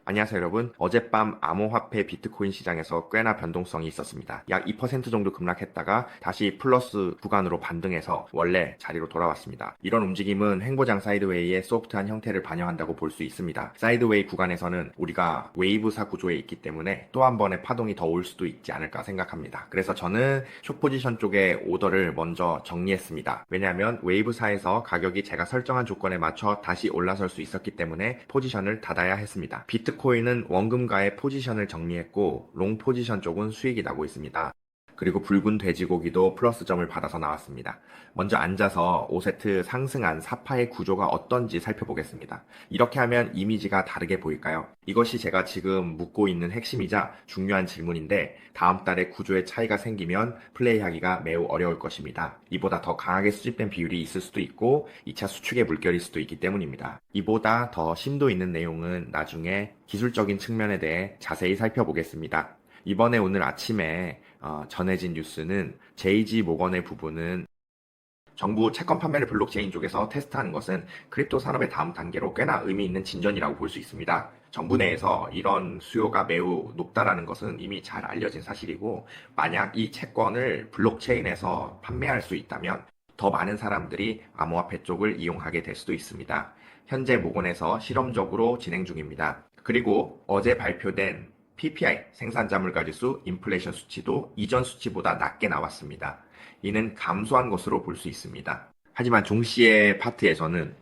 안녕하세요 여러분. 어젯밤 암호화폐 비트코인 시장에서 꽤나 변동성이 있었습니다. 약 2% 정도 급락했다가 다시 플러스 구간으로 반등해서 원래 자리로 돌아왔습니다. 이런 움직임은 횡보장 사이드웨이의 소프트한 형태를 반영한다고 볼 수 있습니다. 사이드웨이 구간에서는 우리가 웨이브사 구조에 있기 때문에 또 한 번의 파동이 더 올 수도 있지 않을까 생각합니다. 그래서 저는 숏 포지션 쪽에 오더를 먼저 정리했습니다. 왜냐하면 웨이브사에서 가격이 제가 설정한 조건에 맞춰 다시 올라설 수 있었기 때문에 포지션을 닫아야 했습니다. 비트코인은 원금가의 포지션을 정리했고 롱 포지션 쪽은 수익이 나고 있습니다. 그리고 붉은 돼지고기도 플러스점을 받아서 나왔습니다. 먼저 앉아서 5세트 상승한 사파의 구조가 어떤지 살펴보겠습니다. 이렇게 하면 이미지가 다르게 보일까요? 이것이 제가 지금 묻고 있는 핵심이자 중요한 질문인데 다음 달에 구조의 차이가 생기면 플레이하기가 매우 어려울 것입니다. 이보다 더 강하게 수집된 비율이 있을 수도 있고 2차 수축의 물결일 수도 있기 때문입니다. 이보다 더 심도 있는 내용은 나중에 기술적인 측면에 대해 자세히 살펴보겠습니다. 이번에 오늘 아침에 전해진 뉴스는 JG 모건의 부분은 정부 채권 판매를 블록체인 쪽에서 테스트하는 것은 크립토 산업의 다음 단계로 꽤나 의미 있는 진전이라고 볼 수 있습니다. 정부 내에서 이런 수요가 매우 높다라는 것은 이미 잘 알려진 사실이고 만약 이 채권을 블록체인에서 판매할 수 있다면 더 많은 사람들이 암호화폐 쪽을 이용하게 될 수도 있습니다. 현재 모건에서 실험적으로 진행 중입니다. 그리고 어제 발표된 PPI 생산자물가지수 인플레이션 수치도 이전 수치보다 낮게 나왔습니다. 이는 감소한 것으로 볼 수 있습니다. 하지만 종씨의 파트에서는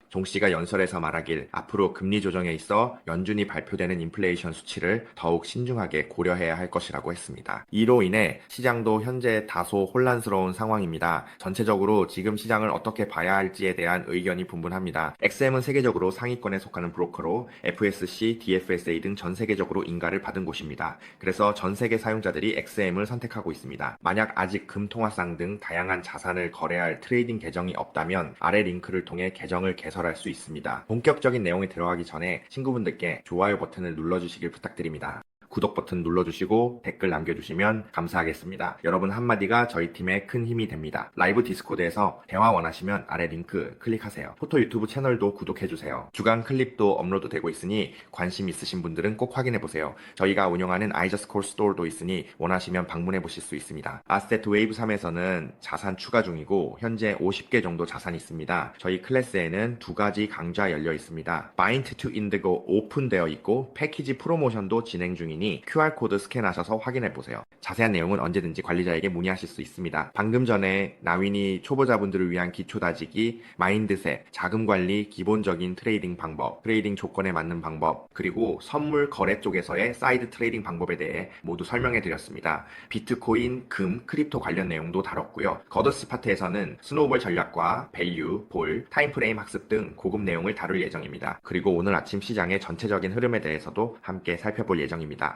종씨가 연설에서 말하길 앞으로 금리 조정에 있어 연준이 발표되는 인플레이션 수치를 더욱 신중하게 고려해야 할 것이라고 했습니다. 이로 인해 시장도 현재 다소 혼란스러운 상황입니다. 전체적으로 지금 시장을 어떻게 봐야 할지에 대한 의견이 분분합니다. XM은 세계적으로 상위권에 속하는 브로커로 FSC, DFSA 등 전 세계적으로 인가를 받은 곳입니다. 그래서 전 세계 사용자들이 XM을 선택하고 있습니다. 만약 아직 금통화상 등 다양한 자산을 거래할 트레이딩 계정이 없다면 아래 링크를 통해 계정을 개설할 수 있습니다. 본격적인 내용에 들어가기 전에 친구분들께 좋아요 버튼을 눌러주시길 부탁드립니다. 구독 버튼 눌러주시고 댓글 남겨주시면 감사하겠습니다. 여러분 한마디가 저희 팀에 큰 힘이 됩니다. 라이브 디스코드에서 대화 원하시면 아래 링크 클릭하세요. 포토 유튜브 채널도 구독해주세요. 주간 클립도 업로드되고 있으니 관심 있으신 분들은 꼭 확인해보세요. 저희가 운영하는 iJustCall 스토어도 있으니 원하시면 방문해보실 수 있습니다. 아스세트 웨이브 3에서는 자산 추가 중이고 현재 50개 정도 자산이 있습니다. 저희 클래스에는 두 가지 강좌 열려 있습니다. Bind to Indigo 오픈되어 있고 패키지 프로모션도 진행 중이니 QR코드 스캔하셔서 확인해보세요. 자세한 내용은 언제든지 관리자에게 문의하실 수 있습니다. 방금 전에 나윈이 초보자분들을 위한 기초 다지기, 마인드셋, 자금관리, 기본적인 트레이딩 방법, 트레이딩 조건에 맞는 방법, 그리고 선물 거래 쪽에서의 사이드 트레이딩 방법에 대해 모두 설명해드렸습니다. 비트코인, 금, 크립토 관련 내용도 다뤘고요. 거더스 파트에서는 스노우볼 전략과 밸류, 볼, 타임프레임 학습 등 고급 내용을 다룰 예정입니다. 그리고 오늘 아침 시장의 전체적인 흐름에 대해서도 함께 살펴볼 예정입니다.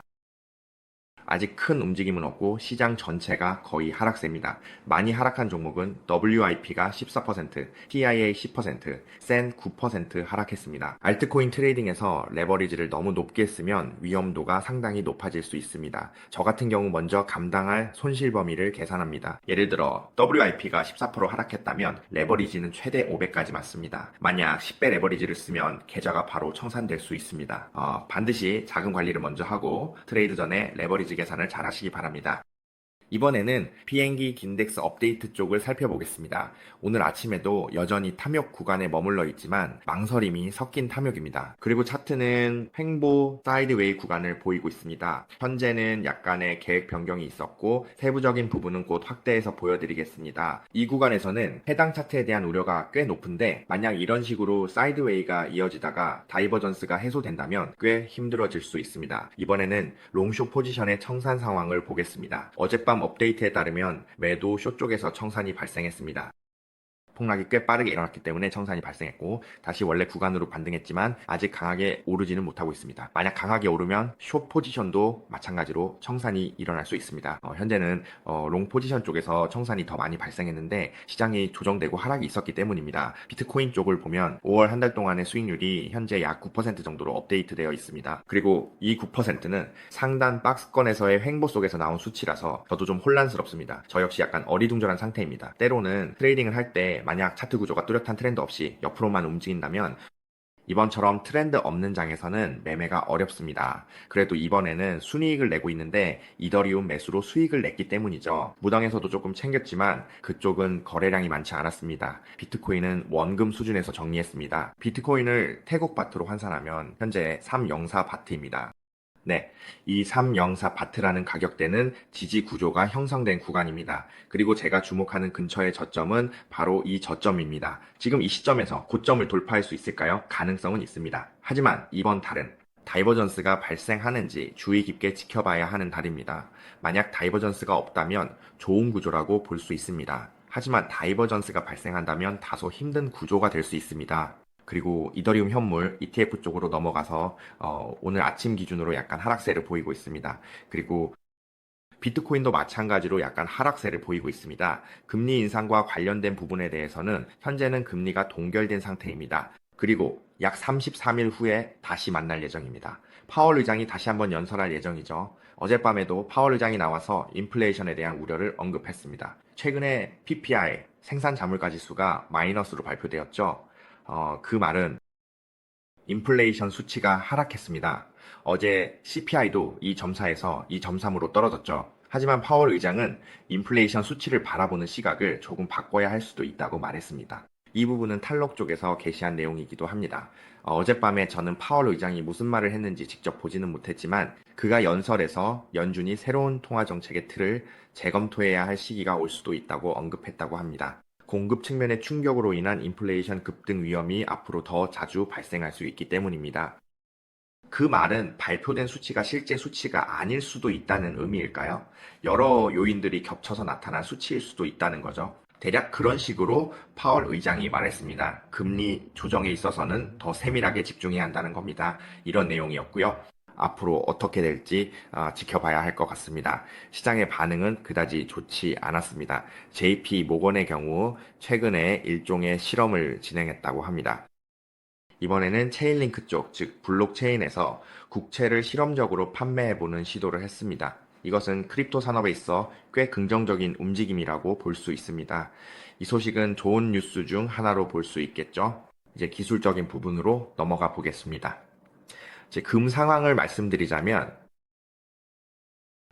아직 큰 움직임은 없고 시장 전체가 거의 하락세입니다. 많이 하락한 종목은 WIP가 14%, TIA 10%, SEN 9% 하락했습니다. 알트코인 트레이딩에서 레버리지를 너무 높게 쓰면 위험도가 상당히 높아질 수 있습니다. 저 같은 경우 먼저 감당할 손실 범위를 계산합니다. 예를 들어 WIP가 14% 하락했다면 레버리지는 최대 500까지 맞습니다. 만약 10배 레버리지를 쓰면 계좌가 바로 청산될 수 있습니다. 반드시 자금 관리를 먼저 하고 트레이드 전에 레버리지 계산을 잘 하시기 바랍니다. 이번에는 비행기 긴덱스 업데이트 쪽을 살펴보겠습니다. 오늘 아침에도 여전히 탐욕 구간에 머물러 있지만 망설임이 섞인 탐욕입니다. 그리고 차트는 횡보 사이드웨이 구간을 보이고 있습니다. 현재는 약간의 계획 변경이 있었고 세부적인 부분은 곧 확대해서 보여드리겠습니다. 이 구간에서는 해당 차트에 대한 우려가 꽤 높은데 만약 이런 식으로 사이드웨이가 이어지다가 다이버전스가 해소된다면 꽤 힘들어질 수 있습니다. 이번에는 롱숏 포지션의 청산 상황을 보겠습니다. 어젯밤 업데이트에 따르면 매도 숏 쪽에서 청산이 발생했습니다. 폭락이 꽤 빠르게 일어났기 때문에 청산이 발생했고 다시 원래 구간으로 반등했지만 아직 강하게 오르지는 못하고 있습니다. 만약 강하게 오르면 숏 포지션도 마찬가지로 청산이 일어날 수 있습니다. 현재는 롱 포지션 쪽에서 청산이 더 많이 발생했는데 시장이 조정되고 하락이 있었기 때문입니다. 비트코인 쪽을 보면 5월 한 달 동안의 수익률이 현재 약 9% 정도로 업데이트되어 있습니다. 그리고 이 9%는 상단 박스권에서의 횡보 속에서 나온 수치라서 저도 좀 혼란스럽습니다. 저 역시 약간 어리둥절한 상태입니다. 때로는 트레이딩을 할때 만약 차트 구조가 뚜렷한 트렌드 없이 옆으로만 움직인다면 이번처럼 트렌드 없는 장에서는 매매가 어렵습니다. 그래도 이번에는 순이익을 내고 있는데 이더리움 매수로 수익을 냈기 때문이죠. 무당에서도 조금 챙겼지만 그쪽은 거래량이 많지 않았습니다. 비트코인은 원금 수준에서 정리했습니다. 비트코인을 태국 바트로 환산하면 현재 304 바트입니다. 네, 이 304 바트라는 가격대는 지지 구조가 형성된 구간입니다. 그리고 제가 주목하는 근처의 저점은 바로 이 저점입니다. 지금 이 시점에서 고점을 돌파할 수 있을까요? 가능성은 있습니다. 하지만 이번 달은 다이버전스가 발생하는지 주의 깊게 지켜봐야 하는 달입니다. 만약 다이버전스가 없다면 좋은 구조라고 볼 수 있습니다. 하지만 다이버전스가 발생한다면 다소 힘든 구조가 될 수 있습니다. 그리고 이더리움 현물 ETF 쪽으로 넘어가서 오늘 아침 기준으로 약간 하락세를 보이고 있습니다. 그리고 비트코인도 마찬가지로 약간 하락세를 보이고 있습니다. 금리 인상과 관련된 부분에 대해서는 현재는 금리가 동결된 상태입니다. 그리고 약 33일 후에 다시 만날 예정입니다. 파월 의장이 다시 한번 연설할 예정이죠. 어젯밤에도 파월 의장이 나와서 인플레이션에 대한 우려를 언급했습니다. 최근에 PPI 생산 자물가 지수가 마이너스로 발표되었죠. 그 말은 인플레이션 수치가 하락했습니다. 어제 CPI도 이 점사에서 이 점삼으로 떨어졌죠. 하지만 파월 의장은 인플레이션 수치를 바라보는 시각을 조금 바꿔야 할 수도 있다고 말했습니다. 이 부분은 탈록 쪽에서 게시한 내용이기도 합니다. 어젯밤에 저는 파월 의장이 무슨 말을 했는지 직접 보지는 못했지만 그가 연설에서 연준이 새로운 통화 정책의 틀을 재검토해야 할 시기가 올 수도 있다고 언급했다고 합니다. 공급 측면의 충격으로 인한 인플레이션 급등 위험이 앞으로 더 자주 발생할 수 있기 때문입니다. 그 말은 발표된 수치가 실제 수치가 아닐 수도 있다는 의미일까요? 여러 요인들이 겹쳐서 나타난 수치일 수도 있다는 거죠. 대략 그런 식으로 파월 의장이 말했습니다. 금리 조정에 있어서는 더 세밀하게 집중해야 한다는 겁니다. 이런 내용이었고요. 앞으로 어떻게 될지 지켜봐야 할 것 같습니다. 시장의 반응은 그다지 좋지 않았습니다. JP 모건의 경우 최근에 일종의 실험을 진행했다고 합니다. 이번에는 체인링크 쪽, 즉 블록체인에서 국채를 실험적으로 판매해보는 시도를 했습니다. 이것은 크립토 산업에 있어 꽤 긍정적인 움직임이라고 볼 수 있습니다. 이 소식은 좋은 뉴스 중 하나로 볼 수 있겠죠. 이제 기술적인 부분으로 넘어가 보겠습니다. 이제 금 상황을 말씀드리자면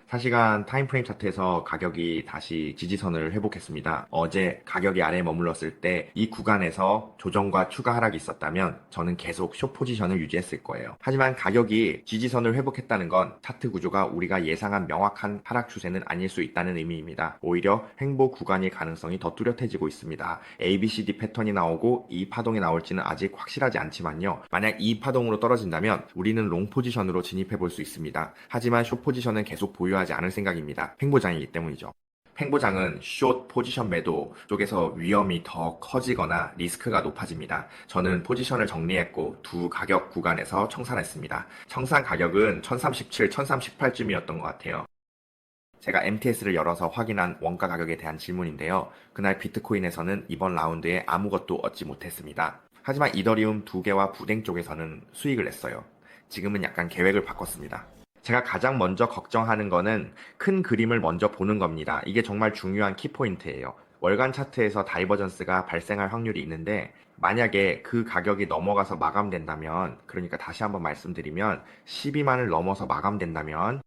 4시간 타임프레임 차트에서 가격이 다시 지지선을 회복했습니다. 어제 가격이 아래에 머물렀을 때 이 구간에서 조정과 추가 하락이 있었다면 저는 계속 숏 포지션을 유지했을 거예요. 하지만 가격이 지지선을 회복했다는 건 차트 구조가 우리가 예상한 명확한 하락 추세는 아닐 수 있다는 의미입니다. 오히려 횡보 구간일 가능성이 더 뚜렷해지고 있습니다. ABCD 패턴이 나오고 이 파동이 나올지는 아직 확실하지 않지만요. 만약 이 파동으로 떨어진다면 우리는 롱 포지션으로 진입해 볼 수 있습니다. 하지만 숏 포지션은 계속 보유하지 않을 생각입니다. 횡보장이기 때문이죠. 횡보장은 숏 포지션 매도 쪽에서 위험이 더 커지거나 리스크가 높아집니다. 저는 포지션을 정리했고 두 가격 구간에서 청산했습니다. 청산 가격은 1037, 1018쯤이었던 것 같아요. 제가 MTS를 열어서 확인한 원가 가격에 대한 질문인데요. 그날 비트코인에서는 이번 라운드에 아무것도 얻지 못했습니다. 하지만 이더리움 두 개와 부댕 쪽에서는 수익을 냈어요. 지금은 약간 계획을 바꿨습니다. 제가 가장 먼저 걱정하는 거는 큰 그림을 먼저 보는 겁니다. 이게 정말 중요한 키포인트예요. 월간 차트에서 다이버전스가 발생할 확률이 있는데 만약에 그 가격이 넘어가서 마감된다면, 그러니까 다시 한번 말씀드리면 12만을 넘어서 마감된다면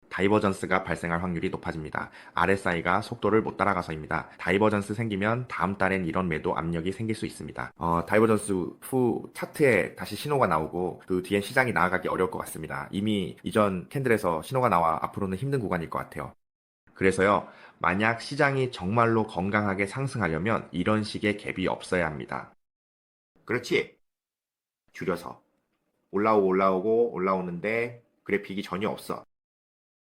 다이버전스가 발생할 확률이 높아집니다. RSI가 속도를 못 따라가서입니다. 다이버전스 생기면 다음 달엔 이런 매도 압력이 생길 수 있습니다. 다이버전스 후 차트에 다시 신호가 나오고 그 뒤엔 시장이 나아가기 어려울 것 같습니다. 이미 이전 캔들에서 신호가 나와 앞으로는 힘든 구간일 것 같아요. 그래서요, 만약 시장이 정말로 건강하게 상승하려면 이런 식의 갭이 없어야 합니다. 그렇지? 줄여서. 올라오고 올라오는데 그래픽이 전혀 없어.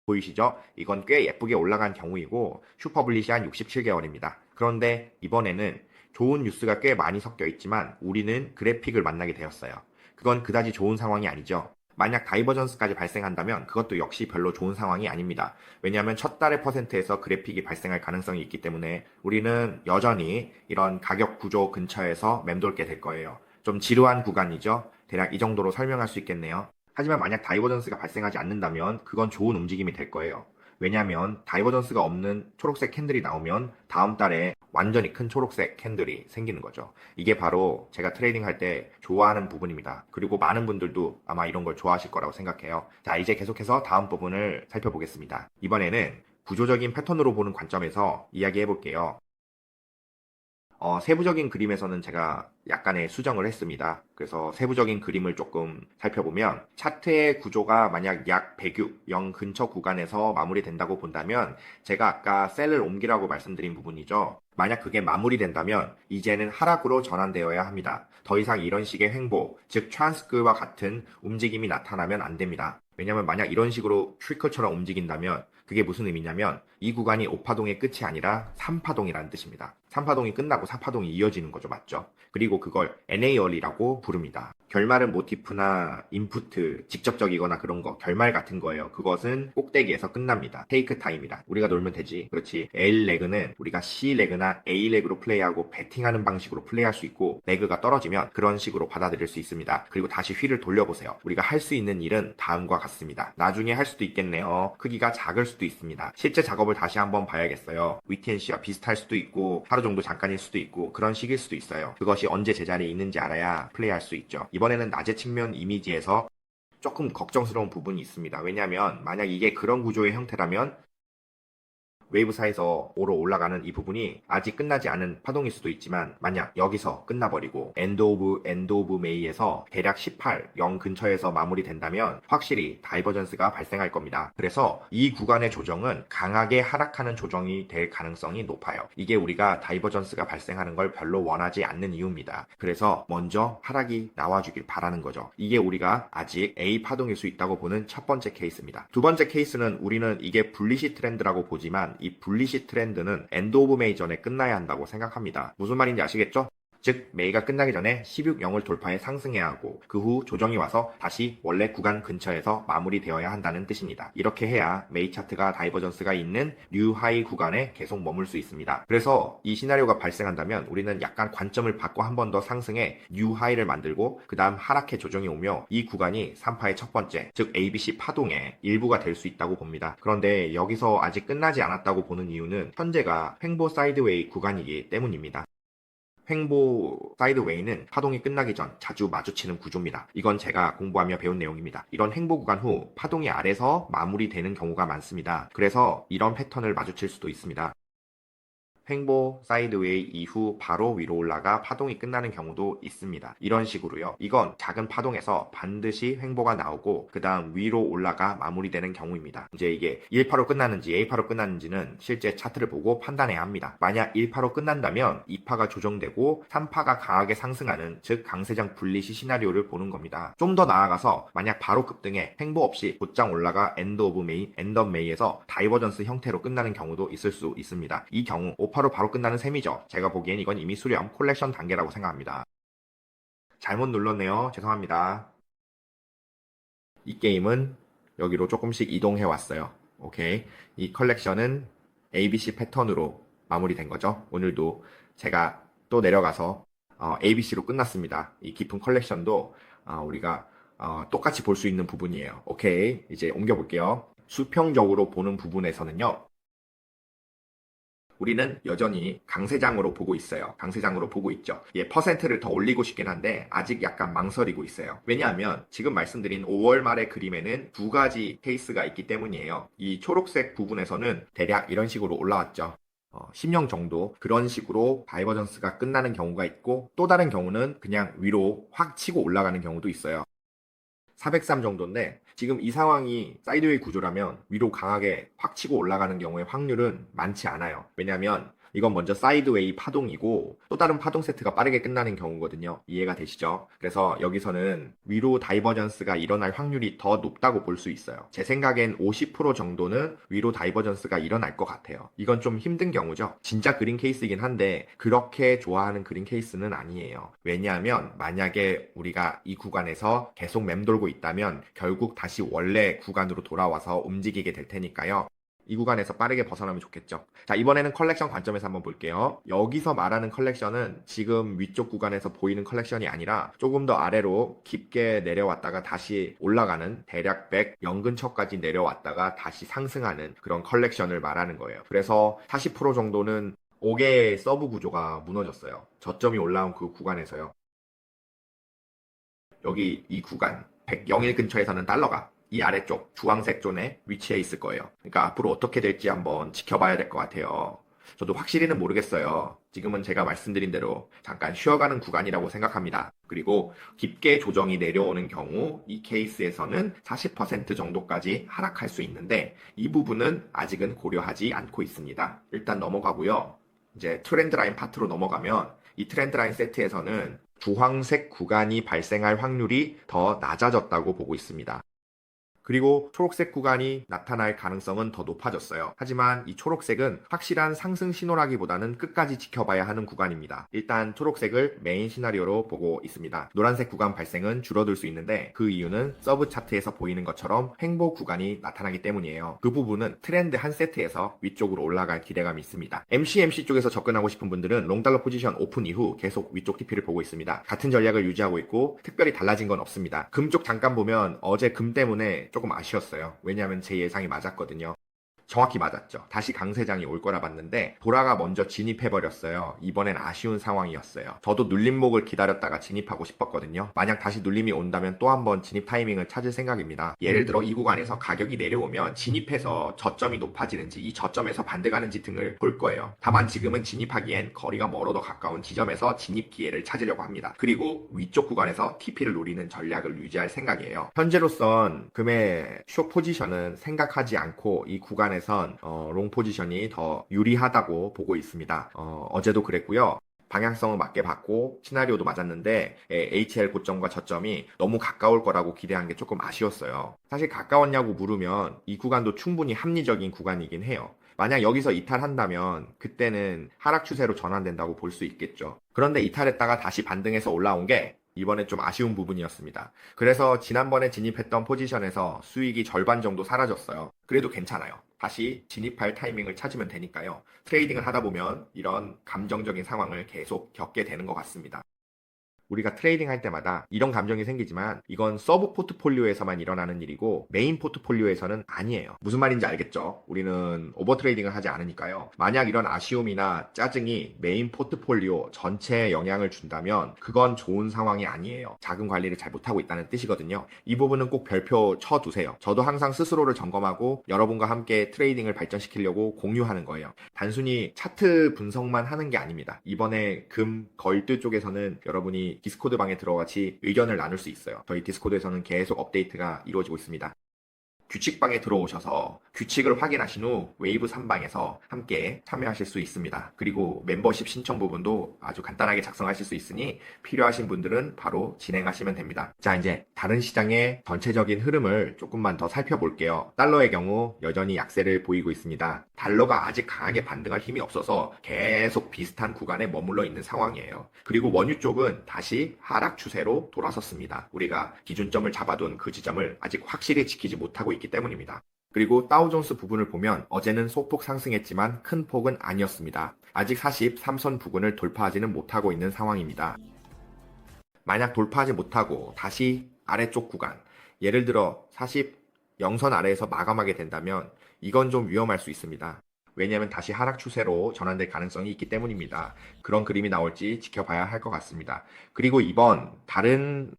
보이시죠? 이건 꽤 예쁘게 올라간 경우이고 슈퍼블리시 한 67개월입니다. 그런데 이번에는 좋은 뉴스가 꽤 많이 섞여 있지만 우리는 그래픽을 만나게 되었어요. 그건 그다지 좋은 상황이 아니죠. 만약 다이버전스까지 발생한다면 그것도 역시 별로 좋은 상황이 아닙니다. 왜냐하면 첫 달의 퍼센트에서 그래픽이 발생할 가능성이 있기 때문에 우리는 여전히 이런 가격 구조 근처에서 맴돌게 될 거예요. 좀 지루한 구간이죠. 대략 이 정도로 설명할 수 있겠네요. 하지만 만약 다이버전스가 발생하지 않는다면 그건 좋은 움직임이 될 거예요. 왜냐하면 다이버전스가 없는 초록색 캔들이 나오면 다음 달에 완전히 큰 초록색 캔들이 생기는 거죠. 이게 바로 제가 트레이딩 할 때 좋아하는 부분입니다. 그리고 많은 분들도 아마 이런 걸 좋아하실 거라고 생각해요. 자, 이제 계속해서 다음 부분을 살펴보겠습니다. 이번에는 구조적인 패턴으로 보는 관점에서 이야기해 볼게요. 세부적인 그림에서는 제가 약간의 수정을 했습니다. 그래서 세부적인 그림을 조금 살펴보면 차트의 구조가 만약 약 106, 0 근처 구간에서 마무리된다고 본다면 제가 아까 셀을 옮기라고 말씀드린 부분이죠. 만약 그게 마무리된다면 이제는 하락으로 전환되어야 합니다. 더 이상 이런 식의 횡보, 즉 트랜스크와 같은 움직임이 나타나면 안 됩니다. 왜냐하면 만약 이런 식으로 트리클처럼 움직인다면 그게 무슨 의미냐면 이 구간이 5파동의 끝이 아니라 3파동이라는 뜻입니다. 3파동이 끝나고 4파동이 이어지는 거죠. 맞죠? 그리고 그걸 NAR이라고 부릅니다. 결말은 모티프나 인푸트, 직접적이거나 그런 거, 결말 같은 거예요. 그것은 꼭대기에서 끝납니다. 테이크 타임이다. 우리가 놀면 되지. 그렇지. L 레그는 우리가 C 레그나 A 레그로 플레이하고 배팅하는 방식으로 플레이할 수 있고 레그가 떨어지면 그런 식으로 받아들일 수 있습니다. 그리고 다시 휠을 돌려보세요. 우리가 할 수 있는 일은 다음과 같습니다. 나중에 할 수도 있겠네요. 크기가 작을 수도 있습니다. 실제 작업을 다시 한번 봐야겠어요. 위티엔씨와 비슷할 수도 있고 하루 정도 잠깐일 수도 있고 그런 식일 수도 있어요. 그것이 언제 제자리에 있는지 알아야 플레이할 수 있죠. 이번에는 낮의 측면 이미지에서 조금 걱정스러운 부분이 있습니다. 왜냐하면 만약 이게 그런 구조의 형태라면 웨이브사에서 오로 올라가는 이 부분이 아직 끝나지 않은 파동일 수도 있지만 만약 여기서 끝나버리고 엔드 오브 메이에서 대략 18, 0 근처에서 마무리된다면 확실히 다이버전스가 발생할 겁니다. 그래서 이 구간의 조정은 강하게 하락하는 조정이 될 가능성이 높아요. 이게 우리가 다이버전스가 발생하는 걸 별로 원하지 않는 이유입니다. 그래서 먼저 하락이 나와주길 바라는 거죠. 이게 우리가 아직 A 파동일 수 있다고 보는 첫 번째 케이스입니다. 두 번째 케이스는 우리는 이게 불리시 트렌드라고 보지만 이 불리시 트렌드는 엔드 오브 메이 전에 끝나야 한다고 생각합니다. 무슨 말인지 아시겠죠? 즉 메이가 끝나기 전에 16.0을 돌파해 상승해야 하고 그 후 조정이 와서 다시 원래 구간 근처에서 마무리되어야 한다는 뜻입니다. 이렇게 해야 메이 차트가 다이버전스가 있는 뉴 하이 구간에 계속 머물 수 있습니다. 그래서 이 시나리오가 발생한다면 우리는 약간 관점을 바꿔 한 번 더 상승해 뉴 하이를 만들고 그 다음 하락해 조정이 오며 이 구간이 3파의 첫 번째 즉 ABC 파동의 일부가 될 수 있다고 봅니다. 그런데 여기서 아직 끝나지 않았다고 보는 이유는 현재가 횡보 사이드웨이 구간이기 때문입니다. 횡보 사이드웨이는 파동이 끝나기 전 자주 마주치는 구조입니다. 이건 제가 공부하며 배운 내용입니다. 이런 횡보 구간 후 파동이 아래서 마무리되는 경우가 많습니다. 그래서 이런 패턴을 마주칠 수도 있습니다. 횡보 사이드웨이 이후 바로 위로 올라가 파동이 끝나는 경우도 있습니다. 이런 식으로요. 이건 작은 파동에서 반드시 횡보가 나오고 그 다음 위로 올라가 마무리되는 경우입니다. 이제 이게 1파로 끝나는지 A파로 끝나는지는 실제 차트를 보고 판단해야 합니다. 만약 1파로 끝난다면 2파가 조정되고 3파가 강하게 상승하는 즉 강세장 분리시 시나리오를 보는 겁니다. 좀 더 나아가서 만약 바로 급등해 횡보 없이 곧장 올라가 엔드 오브 메이에서 다이버전스 형태로 끝나는 경우도 있을 수 있습니다. 이 경우 5파로 바로 끝나는 셈이죠. 제가 보기엔 이건 이미 수렴, 콜렉션 단계라고 생각합니다. 잘못 눌렀네요. 죄송합니다. 이 게임은 여기로 조금씩 이동해 왔어요. 오케이. 이 컬렉션은 ABC 패턴으로 마무리된 거죠. 오늘도 제가 또 내려가서 ABC로 끝났습니다. 이 깊은 컬렉션도 우리가 똑같이 볼 수 있는 부분이에요. 오케이. 이제 옮겨볼게요. 수평적으로 보는 부분에서는요. 우리는 여전히 강세장으로 보고 있어요. 강세장으로 보고 있죠. 예, 퍼센트를 더 올리고 싶긴 한데 아직 약간 망설이고 있어요. 왜냐하면 지금 말씀드린 5월 말의 그림에는 두 가지 케이스가 있기 때문이에요. 이 초록색 부분에서는 대략 이런 식으로 올라왔죠. 10년 정도 그런 식으로 다이버전스가 끝나는 경우가 있고 또 다른 경우는 그냥 위로 확 치고 올라가는 경우도 있어요. 403 정도인데 지금 이 상황이 사이드웨이 구조라면 위로 강하게 확 치고 올라가는 경우의 확률은 많지 않아요. 왜냐하면 이건 먼저 사이드웨이 파동이고 또 다른 파동 세트가 빠르게 끝나는 경우거든요. 이해가 되시죠? 그래서 여기서는 위로 다이버전스가 일어날 확률이 더 높다고 볼 수 있어요. 제 생각엔 50% 정도는 위로 다이버전스가 일어날 것 같아요. 이건 좀 힘든 경우죠. 진짜 그린 케이스이긴 한데 그렇게 좋아하는 그린 케이스는 아니에요. 왜냐하면 만약에 우리가 이 구간에서 계속 맴돌고 있다면 결국 다시 원래 구간으로 돌아와서 움직이게 될 테니까요. 이 구간에서 빠르게 벗어나면 좋겠죠. 자, 이번에는 컬렉션 관점에서 한번 볼게요. 여기서 말하는 컬렉션은 지금 위쪽 구간에서 보이는 컬렉션이 아니라 조금 더 아래로 깊게 내려왔다가 다시 올라가는 대략 100 근처까지 내려왔다가 다시 상승하는 그런 컬렉션을 말하는 거예요. 그래서 40% 정도는 5개의 서브 구조가 무너졌어요. 저점이 올라온 그 구간에서요. 여기 이 구간 100영일 근처에서는 달러가 이 아래쪽 주황색 존에 위치해 있을 거예요. 그러니까 앞으로 어떻게 될지 한번 지켜봐야 될 것 같아요. 저도 확실히는 모르겠어요. 지금은 제가 말씀드린 대로 잠깐 쉬어가는 구간이라고 생각합니다. 그리고 깊게 조정이 내려오는 경우 이 케이스에서는 40% 정도까지 하락할 수 있는데 이 부분은 아직은 고려하지 않고 있습니다. 일단 넘어가고요. 이제 트렌드 라인 파트로 넘어가면 이 트렌드 라인 세트에서는 주황색 구간이 발생할 확률이 더 낮아졌다고 보고 있습니다. 그리고 초록색 구간이 나타날 가능성은 더 높아졌어요. 하지만 이 초록색은 확실한 상승 신호라기보다는 끝까지 지켜봐야 하는 구간입니다. 일단 초록색을 메인 시나리오로 보고 있습니다. 노란색 구간 발생은 줄어들 수 있는데 그 이유는 서브 차트에서 보이는 것처럼 횡보 구간이 나타나기 때문이에요. 그 부분은 트렌드 한 세트에서 위쪽으로 올라갈 기대감이 있습니다. MCMC 쪽에서 접근하고 싶은 분들은 롱달러 포지션 오픈 이후 계속 위쪽 TP를 보고 있습니다. 같은 전략을 유지하고 있고 특별히 달라진 건 없습니다. 금 쪽 잠깐 보면 어제 금 때문에 조금 아쉬웠어요. 왜냐하면 제 예상이 맞았거든요. 정확히 맞았죠. 다시 강세장이 올 거라 봤는데 보라가 먼저 진입해버렸어요. 이번엔 아쉬운 상황이었어요. 저도 눌림목을 기다렸다가 진입하고 싶었거든요. 만약 다시 눌림이 온다면 또 한 번 진입 타이밍을 찾을 생각입니다. 예를 들어 이 구간에서 가격이 내려오면 진입해서 저점이 높아지는지 이 저점에서 반대가는지 등을 볼 거예요. 다만 지금은 진입하기엔 거리가 멀어도 가까운 지점에서 진입 기회를 찾으려고 합니다. 그리고 위쪽 구간에서 TP를 노리는 전략을 유지할 생각이에요. 현재로선 금의 숏 포지션은 생각하지 않고 이 구간에 롱 포지션이 더 유리하다고 보고 있습니다. 어제도 그랬고요. 방향성을 맞게 봤고 시나리오도 맞았는데 HL 고점과 저점이 너무 가까울 거라고 기대한 게 조금 아쉬웠어요. 사실 가까웠냐고 물으면 이 구간도 충분히 합리적인 구간이긴 해요. 만약 여기서 이탈한다면 그때는 하락 추세로 전환된다고 볼 수 있겠죠. 그런데 이탈했다가 다시 반등해서 올라온 게 이번에 좀 아쉬운 부분이었습니다. 그래서 지난번에 진입했던 포지션에서 수익이 절반 정도 사라졌어요. 그래도 괜찮아요. 다시 진입할 타이밍을 찾으면 되니까요. 트레이딩을 하다 보면 이런 감정적인 상황을 계속 겪게 되는 것 같습니다. 우리가 트레이딩 할 때마다 이런 감정이 생기지만 이건 서브 포트폴리오에서만 일어나는 일이고 메인 포트폴리오에서는 아니에요. 무슨 말인지 알겠죠? 우리는 오버 트레이딩을 하지 않으니까요. 만약 이런 아쉬움이나 짜증이 메인 포트폴리오 전체에 영향을 준다면 그건 좋은 상황이 아니에요. 자금 관리를 잘 못하고 있다는 뜻이거든요. 이 부분은 꼭 별표 쳐두세요. 저도 항상 스스로를 점검하고 여러분과 함께 트레이딩을 발전시키려고 공유하는 거예요. 단순히 차트 분석만 하는 게 아닙니다. 이번에 금, 걸드 쪽에서는 여러분이 디스코드 방에 들어같이 의견을 나눌 수 있어요. 저희 디스코드에서는 계속 업데이트가 이루어지고 있습니다. 규칙방에 들어오셔서 규칙을 확인하신 후 웨이브 3방에서 함께 참여하실 수 있습니다. 그리고 멤버십 신청 부분도 아주 간단하게 작성하실 수 있으니 필요하신 분들은 바로 진행하시면 됩니다. 자, 이제 다른 시장의 전체적인 흐름을 조금만 더 살펴볼게요. 달러의 경우 여전히 약세를 보이고 있습니다. 달러가 아직 강하게 반등할 힘이 없어서 계속 비슷한 구간에 머물러 있는 상황이에요. 그리고 원유 쪽은 다시 하락 추세로 돌아섰습니다. 우리가 기준점을 잡아둔 그 지점을 아직 확실히 지키지 못하고 있기 때문입니다. 그리고 다우존스 부분을 보면 어제는 소폭 상승했지만 큰 폭은 아니었습니다. 아직 43선 부근을 돌파하지는 못하고 있는 상황입니다. 만약 돌파하지 못하고 다시 아래쪽 구간, 예를 들어 40선 아래에서 마감하게 된다면 이건 좀 위험할 수 있습니다. 왜냐하면 다시 하락 추세로 전환될 가능성이 있기 때문입니다. 그런 그림이 나올지 지켜봐야 할 것 같습니다. 그리고 이번 달은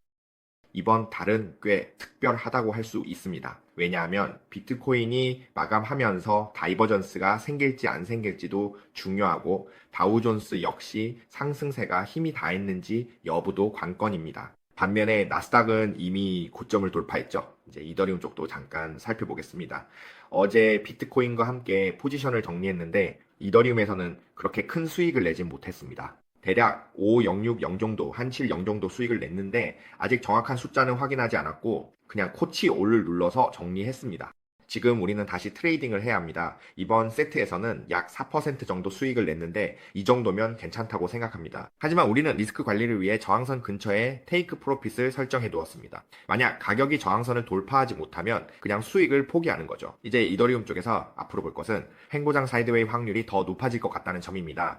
꽤 특별하다고 할 수 있습니다. 왜냐하면 비트코인이 마감하면서 다이버전스가 생길지 안 생길지도 중요하고 다우존스 역시 상승세가 힘이 다했는지 여부도 관건입니다. 반면에 나스닥은 이미 고점을 돌파했죠. 이제 이더리움 쪽도 잠깐 살펴보겠습니다. 어제 비트코인과 함께 포지션을 정리했는데 이더리움에서는 그렇게 큰 수익을 내진 못했습니다. 대략 5060 정도, 1710 정도 수익을 냈는데 아직 정확한 숫자는 확인하지 않았고 그냥 코치 올을 눌러서 정리했습니다. 지금 우리는 다시 트레이딩을 해야 합니다. 이번 세트에서는 약 4% 정도 수익을 냈는데 이 정도면 괜찮다고 생각합니다. 하지만 우리는 리스크 관리를 위해 저항선 근처에 테이크 프로핏을 설정해 두었습니다. 만약 가격이 저항선을 돌파하지 못하면 그냥 수익을 포기하는 거죠. 이제 이더리움 쪽에서 앞으로 볼 것은 횡보장 사이드웨이 확률이 더 높아질 것 같다는 점입니다.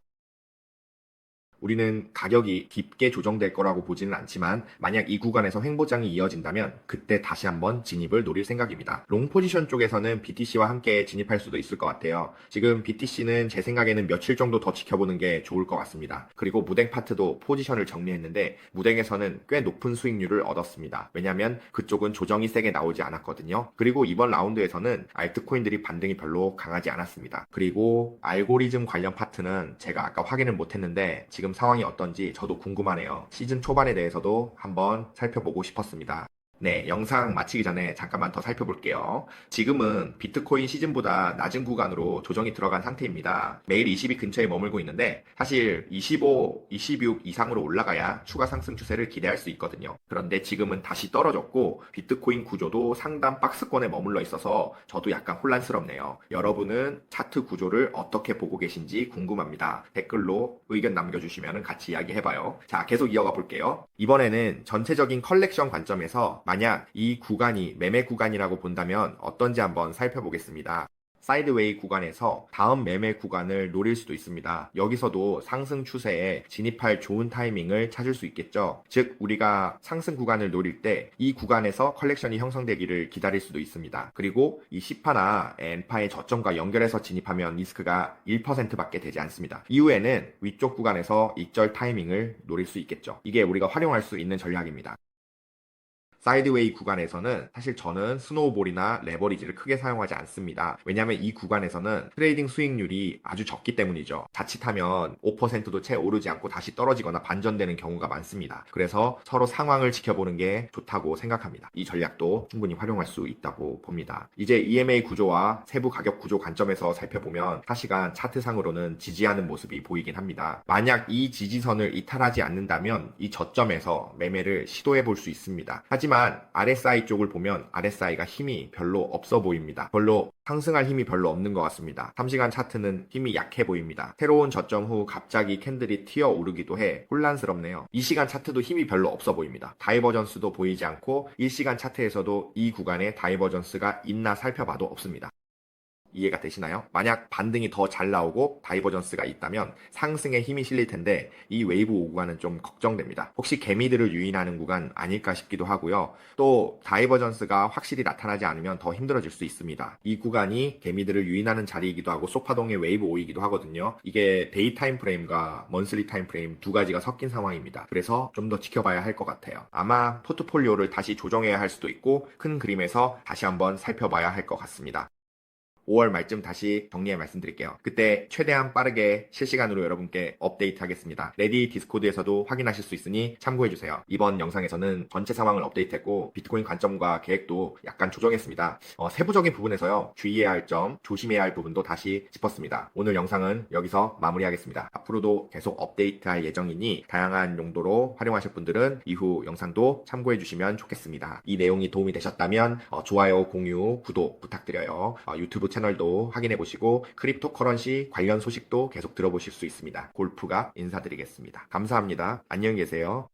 우리는 가격이 깊게 조정될 거라고 보지는 않지만 만약 이 구간에서 횡보장이 이어진다면 그때 다시 한번 진입을 노릴 생각입니다. 롱 포지션 쪽에서는 BTC와 함께 진입할 수도 있을 것 같아요. 지금 BTC는 제 생각에는 며칠 정도 더 지켜보는 게 좋을 것 같습니다. 그리고 무댕 파트도 포지션을 정리했는데 무댕에서는 꽤 높은 수익률을 얻었습니다. 왜냐하면 그쪽은 조정이 세게 나오지 않았거든요. 그리고 이번 라운드에서는 알트코인들이 반등이 별로 강하지 않았습니다. 그리고 알고리즘 관련 파트는 제가 아까 확인을 못했는데 지금 상황이 어떤지 저도 궁금하네요. 시즌 초반에 대해서도 한번 살펴보고 싶었습니다. 네, 영상 마치기 전에 잠깐만 더 살펴볼게요. 지금은 비트코인 시즌보다 낮은 구간으로 조정이 들어간 상태입니다. 매일 20이 근처에 머물고 있는데 사실 25, 26 이상으로 올라가야 추가 상승 추세를 기대할 수 있거든요. 그런데 지금은 다시 떨어졌고 비트코인 구조도 상단 박스권에 머물러 있어서 저도 약간 혼란스럽네요. 여러분은 차트 구조를 어떻게 보고 계신지 궁금합니다. 댓글로 의견 남겨주시면 같이 이야기해봐요. 자, 계속 이어가 볼게요. 이번에는 전체적인 컬렉션 관점에서 만약 이 구간이 매매 구간이라고 본다면 어떤지 한번 살펴보겠습니다. 사이드웨이 구간에서 다음 매매 구간을 노릴 수도 있습니다. 여기서도 상승 추세에 진입할 좋은 타이밍을 찾을 수 있겠죠. 즉 우리가 상승 구간을 노릴 때 이 구간에서 컬렉션이 형성되기를 기다릴 수도 있습니다. 그리고 이 C파나 N파의 저점과 연결해서 진입하면 리스크가 1%밖에 되지 않습니다. 이후에는 위쪽 구간에서 익절 타이밍을 노릴 수 있겠죠. 이게 우리가 활용할 수 있는 전략입니다. 사이드웨이 구간에서는 사실 저는 스노우볼이나 레버리지를 크게 사용하지 않습니다. 왜냐하면 이 구간에서는 트레이딩 수익률이 아주 적기 때문이죠. 자칫하면 5%도 채 오르지 않고 다시 떨어지거나 반전되는 경우가 많습니다. 그래서 서로 상황을 지켜보는 게 좋다고 생각합니다. 이 전략도 충분히 활용할 수 있다고 봅니다. 이제 EMA 구조와 세부 가격 구조 관점에서 살펴보면 4시간 차트상으로는 지지하는 모습이 보이긴 합니다. 만약 이 지지선을 이탈하지 않는다면 이 저점에서 매매를 시도해 볼 수 있습니다. 하지만 RSI 쪽을 보면 RSI가 힘이 별로 없어 보입니다. 상승할 힘이 별로 없는 것 같습니다. 3시간 차트는 힘이 약해 보입니다. 새로운 저점 후 갑자기 캔들이 튀어 오르기도 해 혼란스럽네요. 2시간 차트도 힘이 별로 없어 보입니다. 다이버전스도 보이지 않고 1시간 차트에서도 이 구간에 다이버전스가 있나 살펴봐도 없습니다. 이해가 되시나요? 만약 반등이 더 잘 나오고 다이버전스가 있다면 상승에 힘이 실릴 텐데 이 웨이브 5구간은 좀 걱정됩니다. 혹시 개미들을 유인하는 구간 아닐까 싶기도 하고요. 또 다이버전스가 확실히 나타나지 않으면 더 힘들어질 수 있습니다. 이 구간이 개미들을 유인하는 자리이기도 하고 소파동의 웨이브 5이기도 하거든요. 이게 데이 타임 프레임과 먼슬리 타임 프레임 두 가지가 섞인 상황입니다. 그래서 좀 더 지켜봐야 할 것 같아요. 아마 포트폴리오를 다시 조정해야 할 수도 있고 큰 그림에서 다시 한번 살펴봐야 할 것 같습니다. 5월 말쯤 다시 정리해 말씀드릴게요. 그때 최대한 빠르게 실시간으로 여러분께 업데이트 하겠습니다. 레디 디스코드에서도 확인하실 수 있으니 참고해주세요. 이번 영상에서는 전체 상황을 업데이트했고 비트코인 관점과 계획도 약간 조정했습니다. 세부적인 부분에서요. 주의해야 할 점, 조심해야 할 부분도 다시 짚었습니다. 오늘 영상은 여기서 마무리하겠습니다. 앞으로도 계속 업데이트할 예정이니 다양한 용도로 활용하실 분들은 이후 영상도 참고해주시면 좋겠습니다. 이 내용이 도움이 되셨다면 좋아요, 공유, 구독 부탁드려요. 유튜브 채널도 확인해 보시고 크립토 커런시 관련 소식도 계속 들어보실 수 있습니다. 골프가 인사드리겠습니다. 감사합니다. 안녕히 계세요.